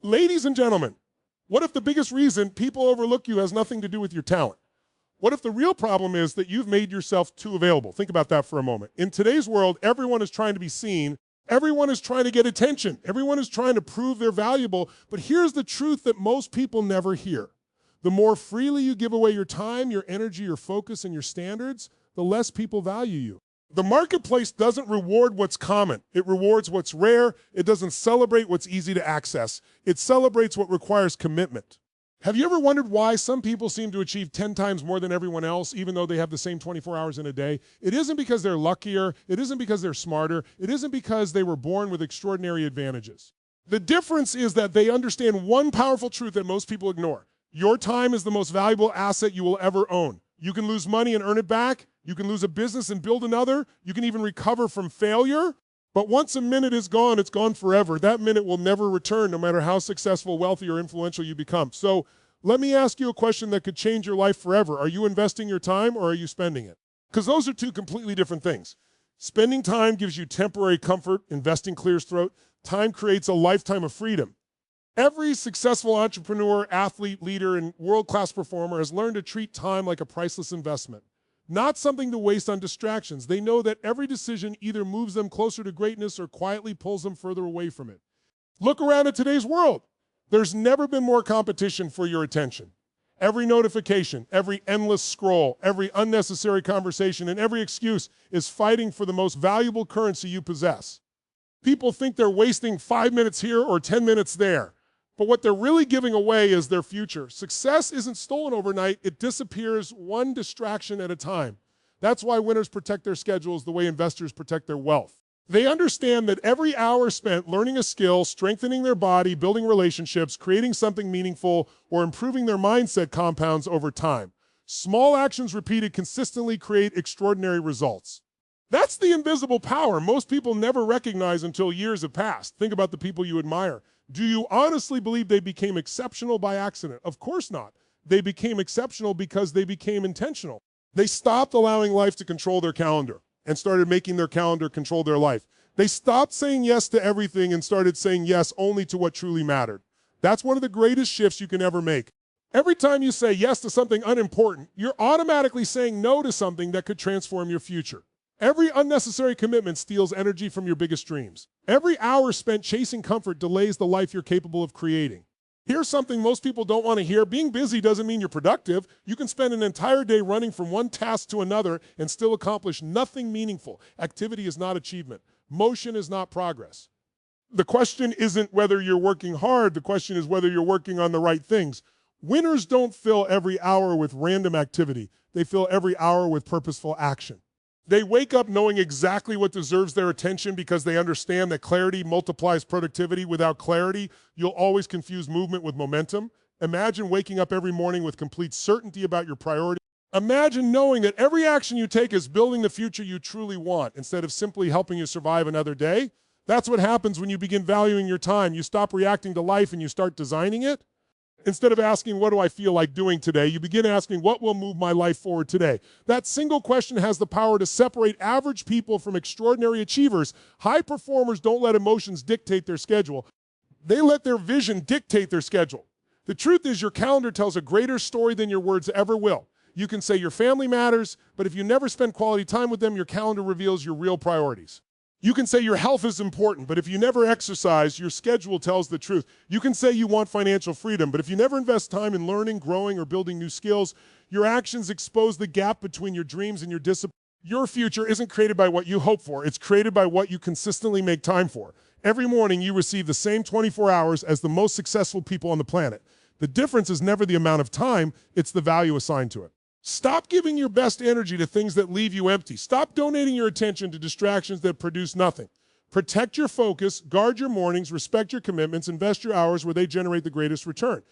Ladies and gentlemen, what if the biggest reason people overlook you has nothing to do with your talent? What if the real problem is that you've made yourself too available? Think about that for a moment. In today's world, everyone is trying to be seen. Everyone is trying to get attention. Everyone is trying to prove they're valuable. But here's the truth that most people never hear. The more freely you give away your time, your energy, your focus, and your standards, the less people value you. The marketplace doesn't reward what's common. It rewards what's rare. It doesn't celebrate what's easy to access. It celebrates what requires commitment. Have you ever wondered why some people seem to achieve 10 times more than everyone else, even though they have the same 24 hours in a day? It isn't because they're luckier. It isn't because they're smarter. It isn't because they were born with extraordinary advantages. The difference is that they understand one powerful truth that most people ignore. Your time is the most valuable asset you will ever own. You can lose money and earn it back. You can lose a business and build another. You can even recover from failure. But once a minute is gone, it's gone forever. That minute will never return, no matter how successful, wealthy, or influential you become. So let me ask you a question that could change your life forever. Are you investing your time or are you spending it? Because those are two completely different things. Spending time gives you temporary comfort. Investing clears throat. Time creates a lifetime of freedom. Every successful entrepreneur, athlete, leader, and world-class performer has learned to treat time like a priceless investment, not something to waste on distractions. They know that every decision either moves them closer to greatness or quietly pulls them further away from it. Look around at today's world. There's never been more competition for your attention. Every notification, every endless scroll, every unnecessary conversation, and every excuse is fighting for the most valuable currency you possess. People think they're wasting 5 minutes here or 10 minutes there. But what they're really giving away is their future. Success isn't stolen overnight. It disappears one distraction at a time. That's why winners protect their schedules the way investors protect their wealth. They understand that every hour spent learning a skill, strengthening their body, building relationships, creating something meaningful, or improving their mindset compounds over time. Small actions repeated consistently create extraordinary results. That's the invisible power most people never recognize until years have passed. Think about the people you admire. Do you honestly believe they became exceptional by accident? Of course not. They became exceptional because they became intentional. They stopped allowing life to control their calendar and started making their calendar control their life. They stopped saying yes to everything and started saying yes only to what truly mattered. That's one of the greatest shifts you can ever make. Every time you say yes to something unimportant, you're automatically saying no to something that could transform your future. Every unnecessary commitment steals energy from your biggest dreams. Every hour spent chasing comfort delays the life you're capable of creating. Here's something most people don't want to hear. Being busy doesn't mean you're productive. You can spend an entire day running from one task to another and still accomplish nothing meaningful. Activity is not achievement. Motion is not progress. The question isn't whether you're working hard. The question is whether you're working on the right things. Winners don't fill every hour with random activity. They fill every hour with purposeful action. They wake up knowing exactly what deserves their attention because they understand that clarity multiplies productivity. Without clarity, you'll always confuse movement with momentum. Imagine waking up every morning with complete certainty about your priority. Imagine knowing that every action you take is building the future you truly want instead of simply helping you survive another day. That's what happens when you begin valuing your time. You stop reacting to life and you start designing it. Instead of asking, what do I feel like doing today, you begin asking, what will move my life forward today? That single question has the power to separate average people from extraordinary achievers. High performers don't let emotions dictate their schedule. They let their vision dictate their schedule. The truth is your calendar tells a greater story than your words ever will. You can say your family matters, but if you never spend quality time with them, your calendar reveals your real priorities. You can say your health is important, but if you never exercise, your schedule tells the truth. You can say you want financial freedom, but if you never invest time in learning, growing, or building new skills, your actions expose the gap between your dreams and your discipline. Your future isn't created by what you hope for. It's created by what you consistently make time for. Every morning, you receive the same 24 hours as the most successful people on the planet. The difference is never the amount of time, it's the value assigned to it. Stop giving your best energy to things that leave you empty. Stop donating your attention to distractions that produce nothing. Protect your focus, guard your mornings, respect your commitments, invest your hours where they generate the greatest return.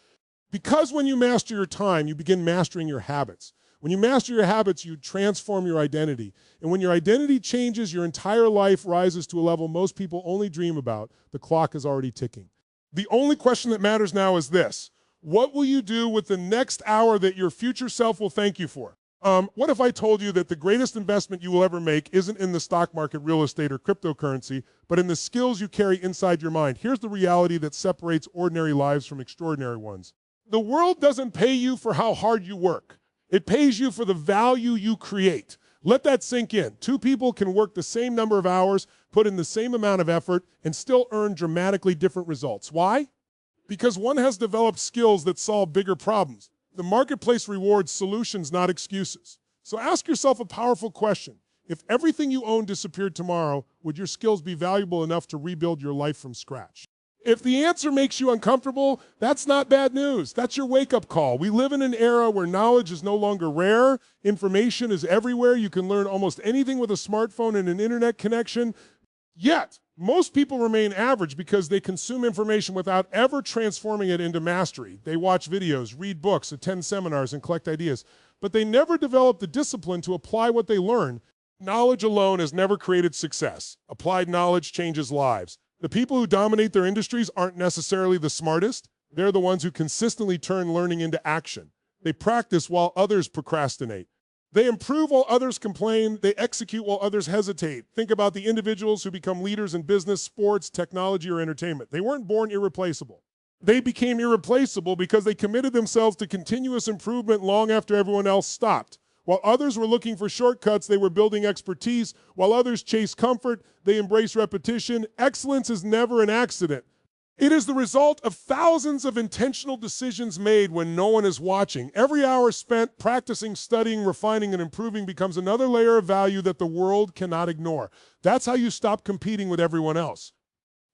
Because when you master your time, you begin mastering your habits. When you master your habits, you transform your identity. And when your identity changes, your entire life rises to a level most people only dream about. The clock is already ticking. The only question that matters now is this: what will you do with the next hour that your future self will thank you for? What if I told you that the greatest investment you will ever make isn't in the stock market, real estate, or cryptocurrency, but in the skills you carry inside your mind? Here's the reality that separates ordinary lives from extraordinary ones. The world doesn't pay you for how hard you work. It pays you for the value you create. Let that sink in. Two people can work the same number of hours, put in the same amount of effort, and still earn dramatically different results. Why? Because one has developed skills that solve bigger problems. The marketplace rewards solutions, not excuses. So ask yourself a powerful question. If everything you own disappeared tomorrow, would your skills be valuable enough to rebuild your life from scratch? If the answer makes you uncomfortable, that's not bad news. That's your wake-up call. We live in an era where knowledge is no longer rare. Information is everywhere. You can learn almost anything with a smartphone and an internet connection. Yet, most people remain average because they consume information without ever transforming it into mastery. They watch videos, read books, attend seminars, and collect ideas, but they never develop the discipline to apply what they learn. Knowledge alone has never created success. Applied knowledge changes lives. The people who dominate their industries aren't necessarily the smartest. They're the ones who consistently turn learning into action. They practice while others procrastinate. They improve while others complain. They execute while others hesitate. Think about the individuals who become leaders in business, sports, technology, or entertainment. They weren't born irreplaceable. They became irreplaceable because they committed themselves to continuous improvement long after everyone else stopped. While others were looking for shortcuts, they were building expertise. While others chased comfort, they embraced repetition. Excellence is never an accident. It is the result of thousands of intentional decisions made when no one is watching. Every hour spent practicing, studying, refining, and improving becomes another layer of value that the world cannot ignore. That's how you stop competing with everyone else.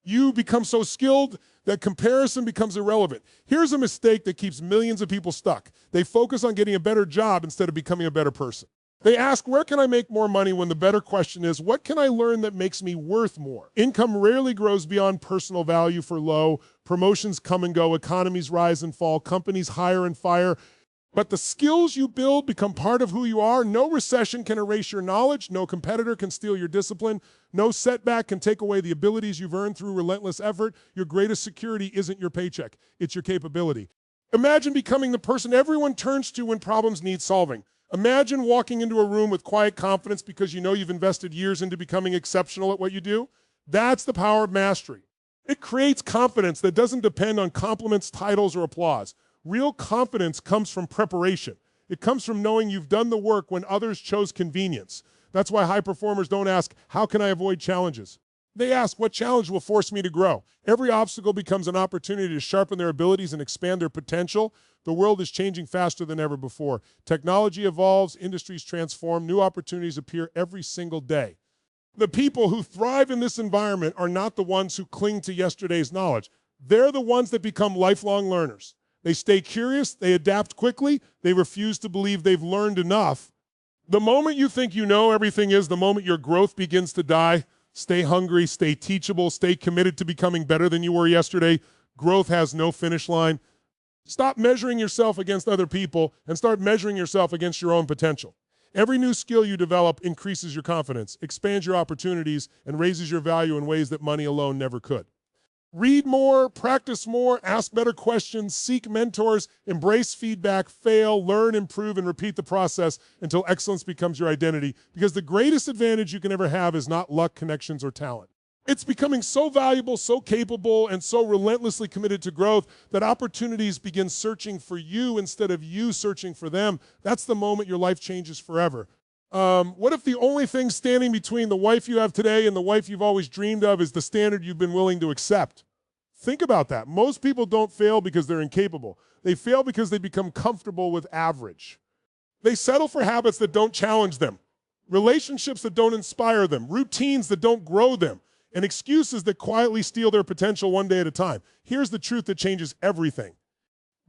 You become so skilled that comparison becomes irrelevant. Here's a mistake that keeps millions of people stuck. They focus on getting a better job instead of becoming a better person. They ask, where can I make more money, when the better question is, what can I learn that makes me worth more? Income rarely grows beyond personal value for low. Promotions come and go. Economies rise and fall. Companies hire and fire. But the skills you build become part of who you are. No recession can erase your knowledge. No competitor can steal your discipline. No setback can take away the abilities you've earned through relentless effort. Your greatest security isn't your paycheck. It's your capability. Imagine becoming the person everyone turns to when problems need solving. Imagine walking into a room with quiet confidence because you know you've invested years into becoming exceptional at what you do. That's the power of mastery. It creates confidence that doesn't depend on compliments, titles, or applause. Real confidence comes from preparation. It comes from knowing you've done the work when others chose convenience. That's why high performers don't ask, how can I avoid challenges? They ask, what challenge will force me to grow? Every obstacle becomes an opportunity to sharpen their abilities and expand their potential. The world is changing faster than ever before. Technology evolves, industries transform, new opportunities appear every single day. The people who thrive in this environment are not the ones who cling to yesterday's knowledge. They're the ones that become lifelong learners. They stay curious, they adapt quickly, they refuse to believe they've learned enough. The moment you think you know everything is the moment your growth begins to die. Stay hungry, stay teachable, stay committed to becoming better than you were yesterday. Growth has no finish line. Stop measuring yourself against other people and start measuring yourself against your own potential. Every new skill you develop increases your confidence, expands your opportunities, and raises your value in ways that money alone never could. Read more, practice more, ask better questions, seek mentors, embrace feedback, fail, learn, improve, and repeat the process until excellence becomes your identity. Because the greatest advantage you can ever have is not luck, connections, or talent. It's becoming so valuable, so capable, and so relentlessly committed to growth that opportunities begin searching for you instead of you searching for them. That's the moment your life changes forever. What if the only thing standing between the wife you have today and the wife you've always dreamed of is the standard you've been willing to accept? Think about that. Most people don't fail because they're incapable. They fail because they become comfortable with average. They settle for habits that don't challenge them, relationships that don't inspire them, routines that don't grow them, and excuses that quietly steal their potential one day at a time. Here's the truth that changes everything.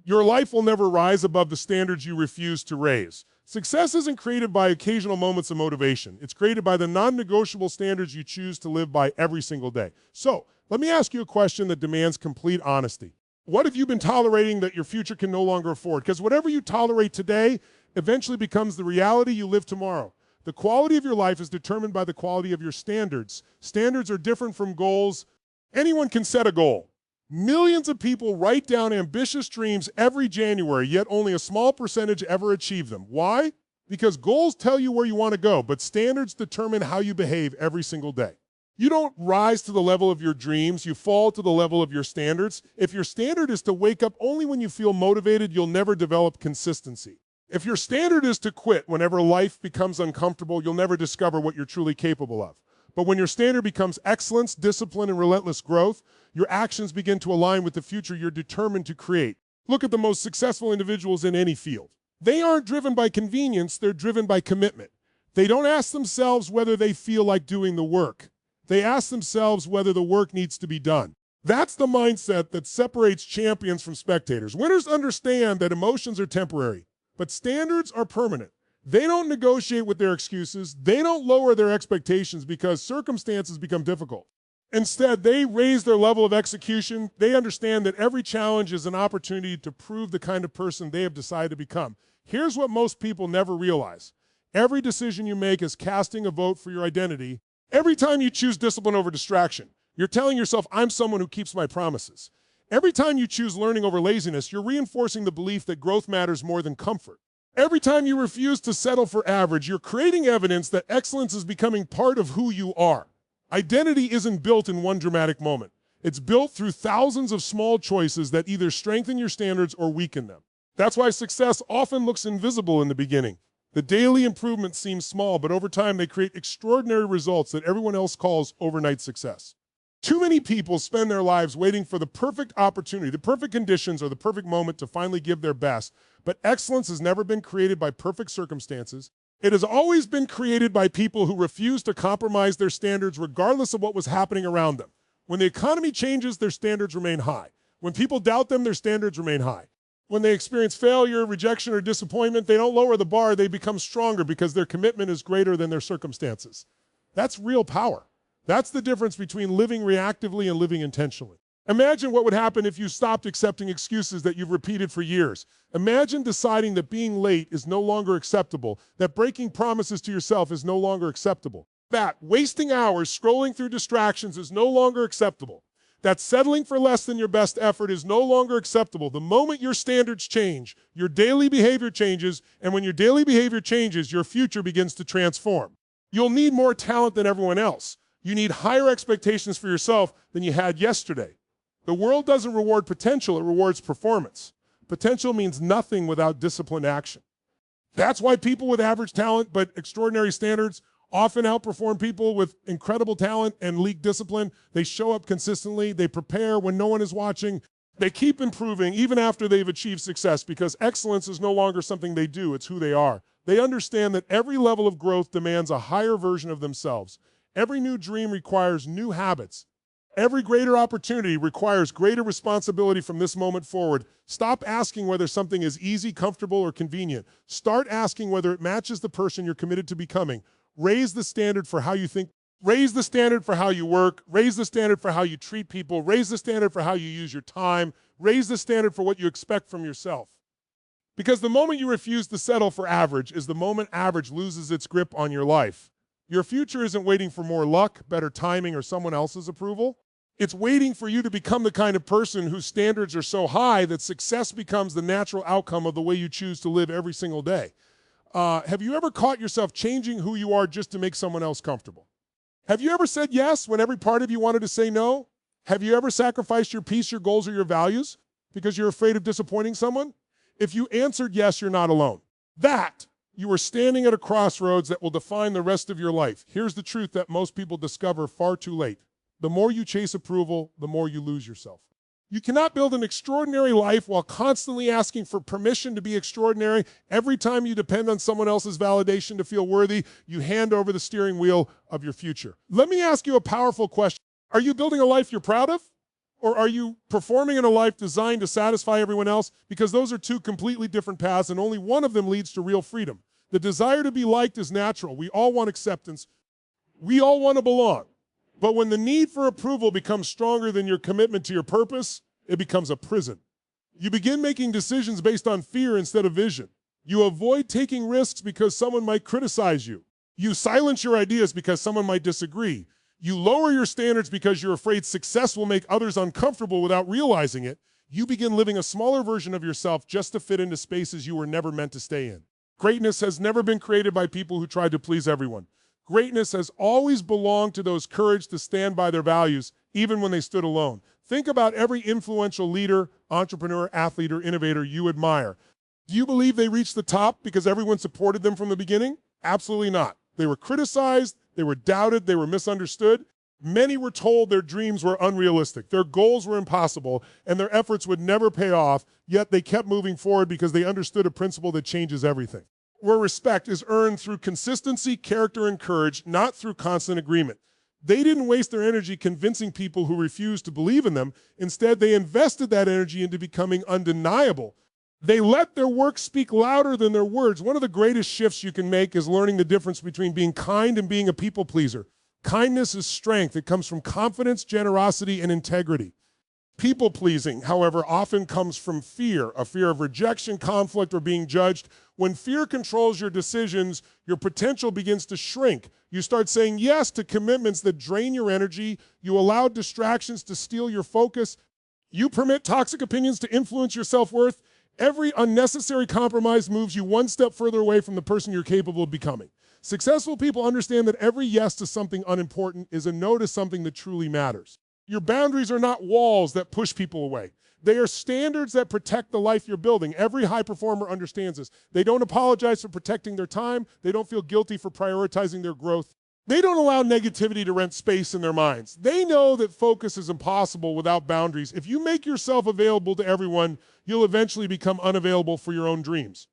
Your life will never rise above the standards you refuse to raise. Success isn't created by occasional moments of motivation. It's created by the non-negotiable standards you choose to live by every single day. So, let me ask you a question that demands complete honesty. What have you been tolerating that your future can no longer afford? Because whatever you tolerate today eventually becomes the reality you live tomorrow. The quality of your life is determined by the quality of your standards. Standards are different from goals. Anyone can set a goal. Millions of people write down ambitious dreams every January, yet only a small percentage ever achieve them. Why? Because goals tell you where you want to go, but standards determine how you behave every single day. You don't rise to the level of your dreams, you fall to the level of your standards. If your standard is to wake up only when you feel motivated, you'll never develop consistency. If your standard is to quit whenever life becomes uncomfortable, you'll never discover what you're truly capable of. But when your standard becomes excellence, discipline, and relentless growth, your actions begin to align with the future you're determined to create. Look at the most successful individuals in any field. They aren't driven by convenience, they're driven by commitment. They don't ask themselves whether they feel like doing the work. They ask themselves whether the work needs to be done. That's the mindset that separates champions from spectators. Winners understand that emotions are temporary, but standards are permanent. They don't negotiate with their excuses. They don't lower their expectations because circumstances become difficult. Instead, they raise their level of execution. They understand that every challenge is an opportunity to prove the kind of person they have decided to become. Here's what most people never realize. Every decision you make is casting a vote for your identity. Every time you choose discipline over distraction, you're telling yourself, I'm someone who keeps my promises. Every time you choose learning over laziness, you're reinforcing the belief that growth matters more than comfort. Every time you refuse to settle for average, you're creating evidence that excellence is becoming part of who you are. Identity isn't built in one dramatic moment. It's built through thousands of small choices that either strengthen your standards or weaken them. That's why success often looks invisible in the beginning. The daily improvements seem small, but over time they create extraordinary results that everyone else calls overnight success. Too many people spend their lives waiting for the perfect opportunity, the perfect conditions, or the perfect moment to finally give their best. But excellence has never been created by perfect circumstances. It has always been created by people who refuse to compromise their standards regardless of what was happening around them. When the economy changes, their standards remain high. When people doubt them, their standards remain high. When they experience failure, rejection, or disappointment, they don't lower the bar, they become stronger because their commitment is greater than their circumstances. That's real power. That's the difference between living reactively and living intentionally. Imagine what would happen if you stopped accepting excuses that you've repeated for years. Imagine deciding that being late is no longer acceptable, that breaking promises to yourself is no longer acceptable, that wasting hours scrolling through distractions is no longer acceptable, that settling for less than your best effort is no longer acceptable. The moment your standards change, your daily behavior changes, and when your daily behavior changes, your future begins to transform. You'll need more talent than everyone else. You need higher expectations for yourself than you had yesterday. The world doesn't reward potential, it rewards performance. Potential means nothing without disciplined action. That's why people with average talent but extraordinary standards often outperform people with incredible talent and leak discipline. They show up consistently, they prepare when no one is watching, they keep improving even after they've achieved success because excellence is no longer something they do, it's who they are. They understand that every level of growth demands a higher version of themselves. Every new dream requires new habits. Every greater opportunity requires greater responsibility from this moment forward. Stop asking whether something is easy, comfortable, or convenient. Start asking whether it matches the person you're committed to becoming. Raise the standard for how you think. Raise the standard for how you work. Raise the standard for how you treat people. Raise the standard for how you use your time. Raise the standard for what you expect from yourself. Because the moment you refuse to settle for average is the moment average loses its grip on your life. Your future isn't waiting for more luck, better timing, or someone else's approval. It's waiting for you to become the kind of person whose standards are so high that success becomes the natural outcome of the way you choose to live every single day. Have you ever caught yourself changing who you are just to make someone else comfortable? Have you ever said yes when every part of you wanted to say no? Have you ever sacrificed your peace, your goals, or your values because you're afraid of disappointing someone? If you answered yes, you're not alone. You are standing at a crossroads that will define the rest of your life. Here's the truth that most people discover far too late. The more you chase approval, the more you lose yourself. You cannot build an extraordinary life while constantly asking for permission to be extraordinary. Every time you depend on someone else's validation to feel worthy, you hand over the steering wheel of your future. Let me ask you a powerful question. Are you building a life you're proud of? Or are you performing in a life designed to satisfy everyone else? Because those are two completely different paths, and only one of them leads to real freedom. The desire to be liked is natural. We all want acceptance. We all want to belong. But when the need for approval becomes stronger than your commitment to your purpose, it becomes a prison. You begin making decisions based on fear instead of vision. You avoid taking risks because someone might criticize you. You silence your ideas because someone might disagree. You lower your standards because you're afraid success will make others uncomfortable without realizing it. You begin living a smaller version of yourself just to fit into spaces you were never meant to stay in. Greatness has never been created by people who tried to please everyone. Greatness has always belonged to those courage to stand by their values, even when they stood alone. Think about every influential leader, entrepreneur, athlete, or innovator you admire. Do you believe they reached the top because everyone supported them from the beginning? Absolutely not. They were criticized, they were doubted, they were misunderstood. Many were told their dreams were unrealistic, their goals were impossible, and their efforts would never pay off, yet they kept moving forward because they understood a principle that changes everything. Where respect is earned through consistency, character, and courage, not through constant agreement. They didn't waste their energy convincing people who refused to believe in them. Instead, they invested that energy into becoming undeniable. They let their work speak louder than their words. One of the greatest shifts you can make is learning the difference between being kind and being a people pleaser. Kindness is strength. It comes from confidence, generosity, and integrity. People pleasing, however, often comes from fear, a fear of rejection, conflict, or being judged. When fear controls your decisions, your potential begins to shrink. You start saying yes to commitments that drain your energy. You allow distractions to steal your focus. You permit toxic opinions to influence your self-worth. Every unnecessary compromise moves you one step further away from the person you're capable of becoming. Successful people understand that every yes to something unimportant is a no to something that truly matters. Your boundaries are not walls that push people away. They are standards that protect the life you're building. Every high performer understands this. They don't apologize for protecting their time. They don't feel guilty for prioritizing their growth. They don't allow negativity to rent space in their minds. They know that focus is impossible without boundaries. If you make yourself available to everyone, you'll eventually become unavailable for your own dreams.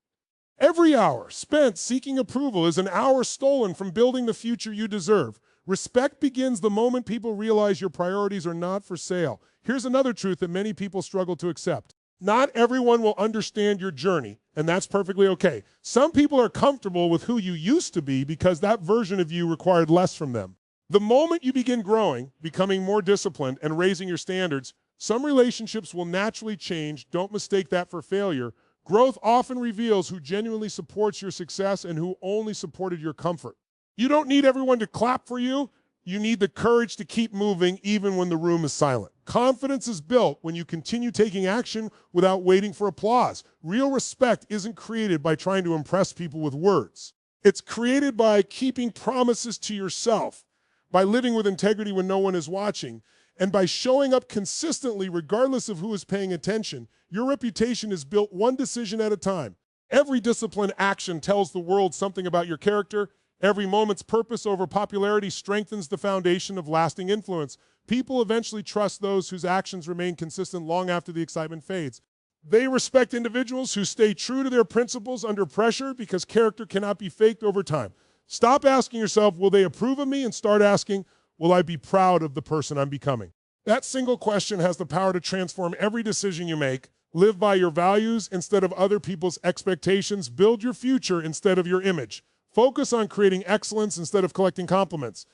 Every hour spent seeking approval is an hour stolen from building the future you deserve. Respect begins the moment people realize your priorities are not for sale. Here's another truth that many people struggle to accept. Not everyone will understand your journey, and that's perfectly okay. Some people are comfortable with who you used to be because that version of you required less from them. The moment you begin growing, becoming more disciplined, and raising your standards, some relationships will naturally change. Don't mistake that for failure. Growth often reveals who genuinely supports your success and who only supported your comfort. You don't need everyone to clap for you. You need the courage to keep moving even when the room is silent. Confidence is built when you continue taking action without waiting for applause. Real respect isn't created by trying to impress people with words. It's created by keeping promises to yourself, by living with integrity when no one is watching, and by showing up consistently regardless of who is paying attention. Your reputation is built one decision at a time. Every disciplined action tells the world something about your character. Every moment's purpose over popularity strengthens the foundation of lasting influence. People eventually trust those whose actions remain consistent long after the excitement fades. They respect individuals who stay true to their principles under pressure because character cannot be faked over time. Stop asking yourself, will they approve of me? And start asking, will I be proud of the person I'm becoming? That single question has the power to transform every decision you make. Live by your values instead of other people's expectations. Build your future instead of your image. Focus on creating excellence instead of collecting compliments.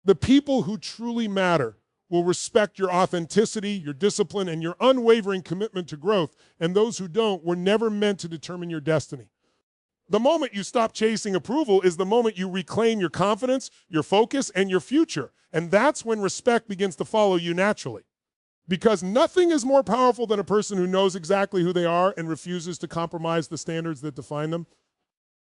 The people who truly matter will respect your authenticity, your discipline, and your unwavering commitment to growth, and those who don't were never meant to determine your destiny. The moment you stop chasing approval is the moment you reclaim your confidence, your focus, and your future, and that's when respect begins to follow you naturally. Because nothing is more powerful than a person who knows exactly who they are and refuses to compromise the standards that define them.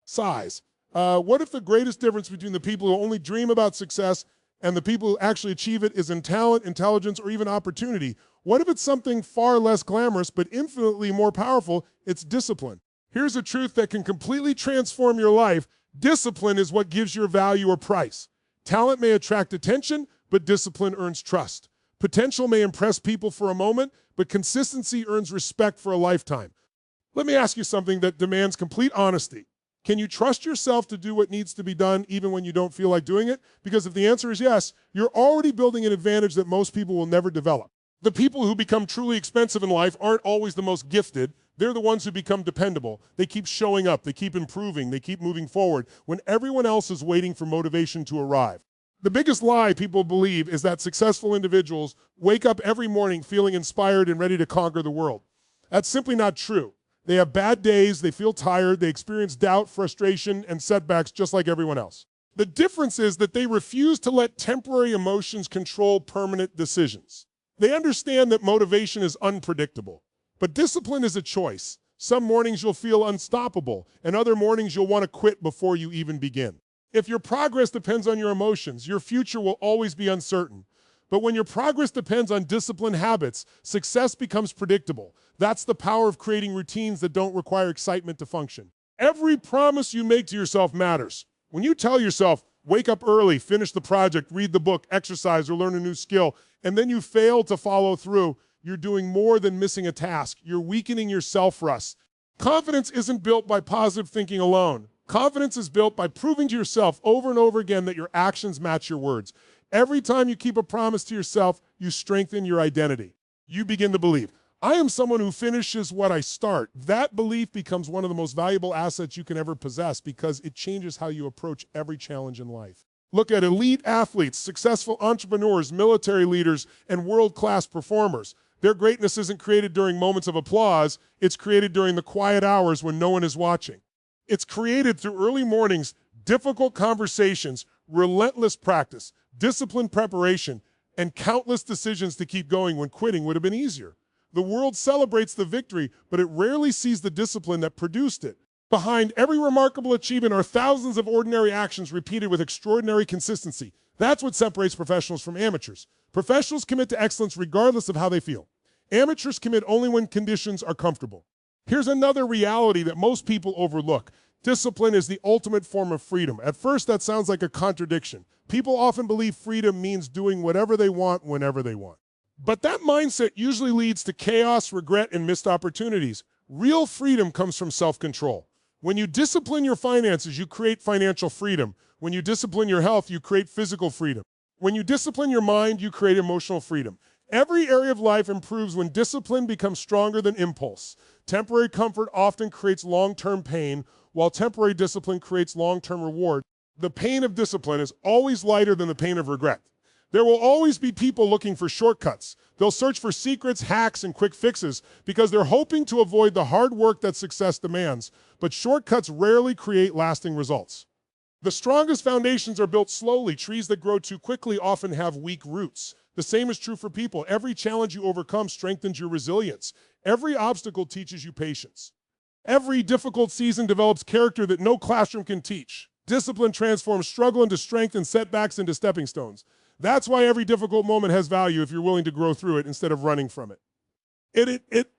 Size. What if the greatest difference between the people who only dream about success and the people who actually achieve it is in talent, intelligence, or even opportunity? What if it's something far less glamorous but infinitely more powerful? It's discipline. Here's a truth that can completely transform your life. Discipline is what gives your value a price. Talent may attract attention, but discipline earns trust. Potential may impress people for a moment, but consistency earns respect for a lifetime. Let me ask you something that demands complete honesty. Can you trust yourself to do what needs to be done even when you don't feel like doing it? Because if the answer is yes, you're already building an advantage that most people will never develop. The people who become truly expensive in life aren't always the most gifted. They're the ones who become dependable. They keep showing up, they keep improving, they keep moving forward when everyone else is waiting for motivation to arrive. The biggest lie people believe is that successful individuals wake up every morning feeling inspired and ready to conquer the world. That's simply not true. They have bad days, they feel tired, they experience doubt, frustration, and setbacks just like everyone else. The difference is that they refuse to let temporary emotions control permanent decisions. They understand that motivation is unpredictable, but discipline is a choice. Some mornings you'll feel unstoppable, and other mornings you'll want to quit before you even begin. If your progress depends on your emotions, your future will always be uncertain. But when your progress depends on disciplined habits, success becomes predictable. That's the power of creating routines that don't require excitement to function. Every promise you make to yourself matters. When you tell yourself, wake up early, finish the project, read the book, exercise, or learn a new skill, and then you fail to follow through, you're doing more than missing a task. You're weakening your self-trust. Confidence isn't built by positive thinking alone. Confidence is built by proving to yourself over and over again that your actions match your words. Every time you keep a promise to yourself, you strengthen your identity. You begin to believe, I am someone who finishes what I start. That belief becomes one of the most valuable assets you can ever possess because it changes how you approach every challenge in life. Look at elite athletes, successful entrepreneurs, military leaders, and world-class performers. Their greatness isn't created during moments of applause. It's created during the quiet hours when no one is watching. It's created through early mornings, difficult conversations, relentless practice, disciplined preparation, and countless decisions to keep going when quitting would have been easier. The world celebrates the victory, but it rarely sees the discipline that produced it. Behind every remarkable achievement are thousands of ordinary actions repeated with extraordinary consistency. That's what separates professionals from amateurs. Professionals commit to excellence regardless of how they feel. Amateurs commit only when conditions are comfortable. Here's another reality that most people overlook. Discipline is the ultimate form of freedom. At first, that sounds like a contradiction. People often believe freedom means doing whatever they want whenever they want. But that mindset usually leads to chaos, regret, and missed opportunities. Real freedom comes from self-control. When you discipline your finances, you create financial freedom. When you discipline your health, you create physical freedom. When you discipline your mind, you create emotional freedom. Every area of life improves when discipline becomes stronger than impulse. Temporary comfort often creates long-term pain, while temporary discipline creates long-term reward. The pain of discipline is always lighter than the pain of regret. There will always be people looking for shortcuts. They'll search for secrets, hacks, and quick fixes because they're hoping to avoid the hard work that success demands. But shortcuts rarely create lasting results. The strongest foundations are built slowly. Trees that grow too quickly often have weak roots. The same is true for people. Every challenge you overcome strengthens your resilience. Every obstacle teaches you patience. Every difficult season develops character that no classroom can teach. Discipline transforms struggle into strength and setbacks into stepping stones. That's why every difficult moment has value if you're willing to grow through it instead of running from it.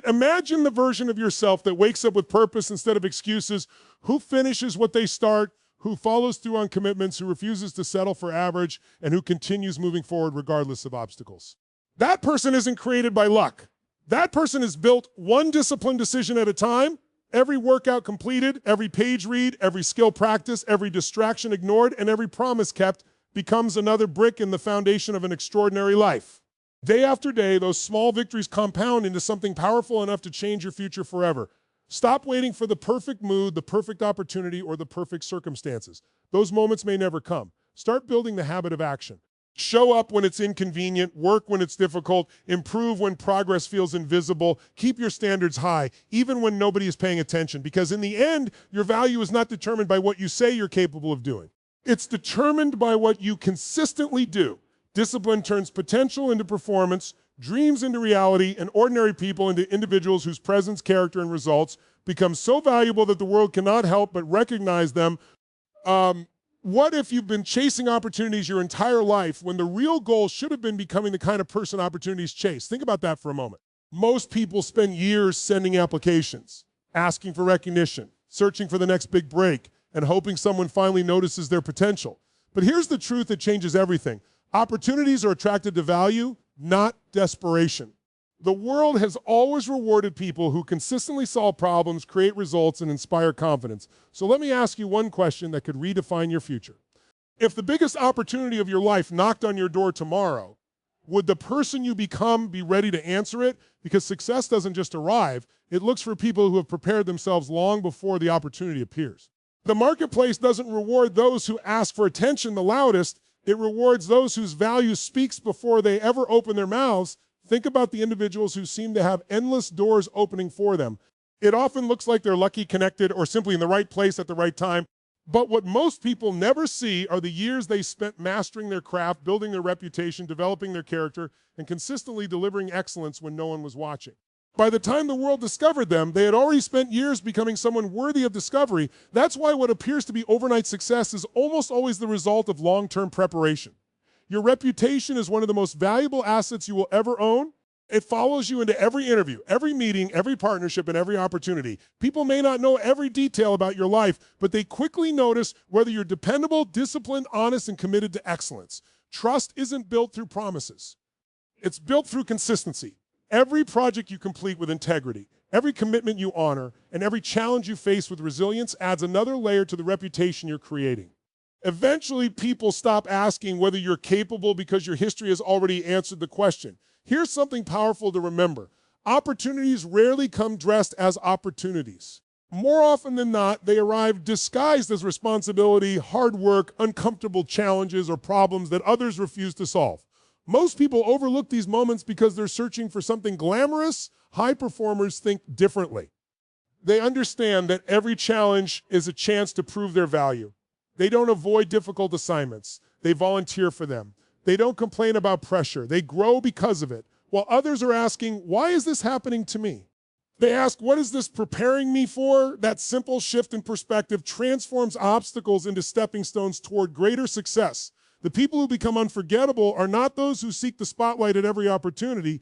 Imagine the version of yourself that wakes up with purpose instead of excuses, who finishes what they start, who follows through on commitments, who refuses to settle for average, and who continues moving forward regardless of obstacles. That person isn't created by luck. That person is built one disciplined decision at a time, every workout completed, every page read, every skill practice, every distraction ignored, and every promise kept becomes another brick in the foundation of an extraordinary life. Day after day, those small victories compound into something powerful enough to change your future forever. Stop waiting for the perfect mood, the perfect opportunity, or the perfect circumstances. Those moments may never come. Start building the habit of action. Show up when it's inconvenient, work when it's difficult, improve when progress feels invisible, keep your standards high, even when nobody is paying attention, because in the end, your value is not determined by what you say you're capable of doing. It's determined by what you consistently do. Discipline turns potential into performance, dreams into reality, and ordinary people into individuals whose presence, character, and results become so valuable that the world cannot help but recognize them. What if you've been chasing opportunities your entire life when the real goal should have been becoming the kind of person opportunities chase? Think about that for a moment. Most people spend years sending applications, asking for recognition, searching for the next big break, and hoping someone finally notices their potential. But here's the truth that changes everything. Opportunities are attracted to value, not desperation. The world has always rewarded people who consistently solve problems, create results, and inspire confidence. So let me ask you one question that could redefine your future. If the biggest opportunity of your life knocked on your door tomorrow, would the person you become be ready to answer it? Because success doesn't just arrive, it looks for people who have prepared themselves long before the opportunity appears. The marketplace doesn't reward those who ask for attention the loudest, it rewards those whose value speaks before they ever open their mouths. Think about the individuals who seem to have endless doors opening for them. It often looks like they're lucky, connected, or simply in the right place at the right time. But what most people never see are the years they spent mastering their craft, building their reputation, developing their character, and consistently delivering excellence when no one was watching. By the time the world discovered them, they had already spent years becoming someone worthy of discovery. That's why what appears to be overnight success is almost always the result of long-term preparation. Your reputation is one of the most valuable assets you will ever own. It follows you into every interview, every meeting, every partnership, and every opportunity. People may not know every detail about your life, but they quickly notice whether you're dependable, disciplined, honest, and committed to excellence. Trust isn't built through promises. It's built through consistency. Every project you complete with integrity, every commitment you honor, and every challenge you face with resilience adds another layer to the reputation you're creating. Eventually, people stop asking whether you're capable because your history has already answered the question. Here's something powerful to remember. Opportunities rarely come dressed as opportunities. More often than not, they arrive disguised as responsibility, hard work, uncomfortable challenges, or problems that others refuse to solve. Most people overlook these moments because they're searching for something glamorous. High performers think differently. They understand that every challenge is a chance to prove their value. They don't avoid difficult assignments. They volunteer for them. They don't complain about pressure. They grow because of it, while others are asking, why is this happening to me? They ask, what is this preparing me for? That simple shift in perspective transforms obstacles into stepping stones toward greater success. The people who become unforgettable are not those who seek the spotlight at every opportunity.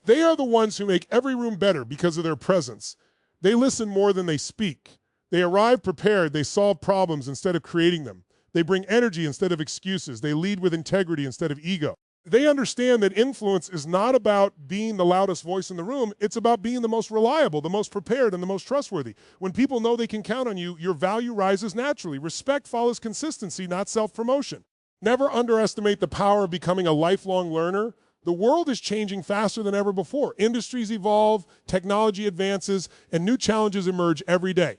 They are the ones who make every room better because of their presence. They listen more than they speak. They arrive prepared. They solve problems instead of creating them. They bring energy instead of excuses. They lead with integrity instead of ego. They understand that influence is not about being the loudest voice in the room. It's about being the most reliable, the most prepared, and the most trustworthy. When people know they can count on you, your value rises naturally. Respect follows consistency, not self-promotion. Never underestimate the power of becoming a lifelong learner. The world is changing faster than ever before. Industries evolve, technology advances, and new challenges emerge every day.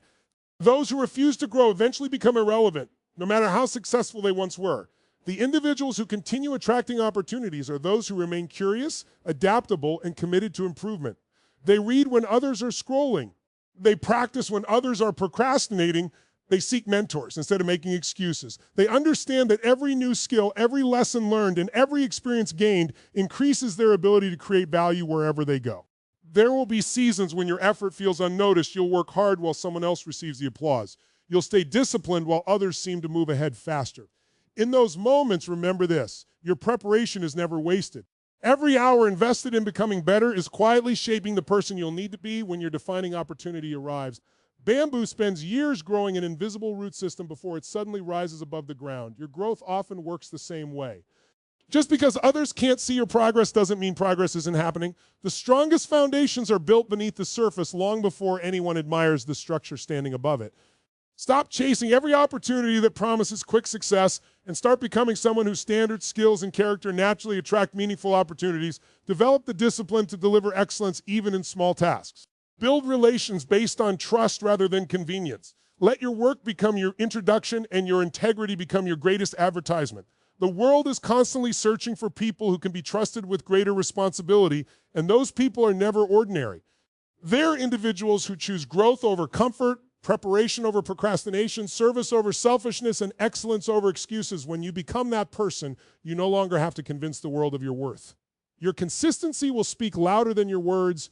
Those who refuse to grow eventually become irrelevant, no matter how successful they once were. The individuals who continue attracting opportunities are those who remain curious, adaptable, and committed to improvement. They read when others are scrolling. They practice when others are procrastinating. They seek mentors instead of making excuses. They understand that every new skill, every lesson learned, and every experience gained increases their ability to create value wherever they go. There will be seasons when your effort feels unnoticed. You'll work hard while someone else receives the applause. You'll stay disciplined while others seem to move ahead faster. In those moments, remember this: your preparation is never wasted. Every hour invested in becoming better is quietly shaping the person you'll need to be when your defining opportunity arrives. Bamboo spends years growing an invisible root system before it suddenly rises above the ground. Your growth often works the same way. Just because others can't see your progress doesn't mean progress isn't happening. The strongest foundations are built beneath the surface long before anyone admires the structure standing above it. Stop chasing every opportunity that promises quick success and start becoming someone whose standards, skills, and character naturally attract meaningful opportunities. Develop the discipline to deliver excellence even in small tasks. Build relations based on trust rather than convenience. Let your work become your introduction and your integrity become your greatest advertisement. The world is constantly searching for people who can be trusted with greater responsibility, and those people are never ordinary. They're individuals who choose growth over comfort, preparation over procrastination, service over selfishness, and excellence over excuses. When you become that person, you no longer have to convince the world of your worth. Your consistency will speak louder than your words.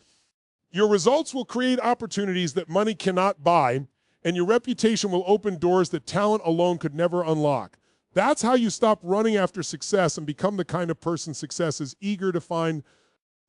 Your results will create opportunities that money cannot buy, and your reputation will open doors that talent alone could never unlock. That's how you stop running after success and become the kind of person success is eager to find.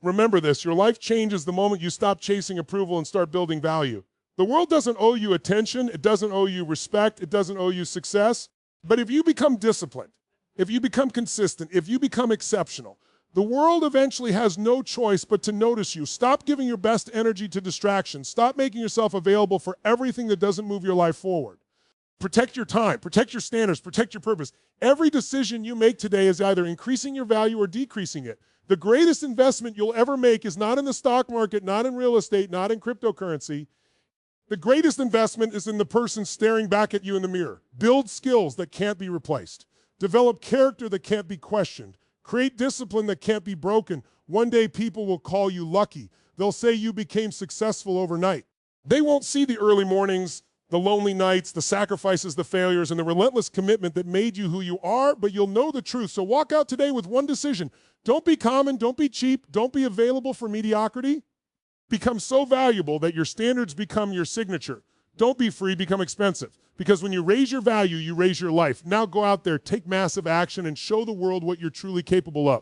Remember this: your life changes the moment you stop chasing approval and start building value. The world doesn't owe you attention. It doesn't owe you respect. It doesn't owe you success. But if you become disciplined, if you become consistent, if you become exceptional, the world eventually has no choice but to notice you. Stop giving your best energy to distractions. Stop making yourself available for everything that doesn't move your life forward. Protect your time, protect your standards, protect your purpose. Every decision you make today is either increasing your value or decreasing it. The greatest investment you'll ever make is not in the stock market, not in real estate, not in cryptocurrency. The greatest investment is in the person staring back at you in the mirror. Build skills that can't be replaced. Develop character that can't be questioned. Create discipline that can't be broken. One day people will call you lucky. They'll say you became successful overnight. They won't see the early mornings, the lonely nights, the sacrifices, the failures, and the relentless commitment that made you who you are, but you'll know the truth. So walk out today with one decision. Don't be common, don't be cheap, don't be available for mediocrity. Become so valuable that your standards become your signature. Don't be free, become expensive. Because when you raise your value, you raise your life. Now go out there, take massive action, and show the world what you're truly capable of.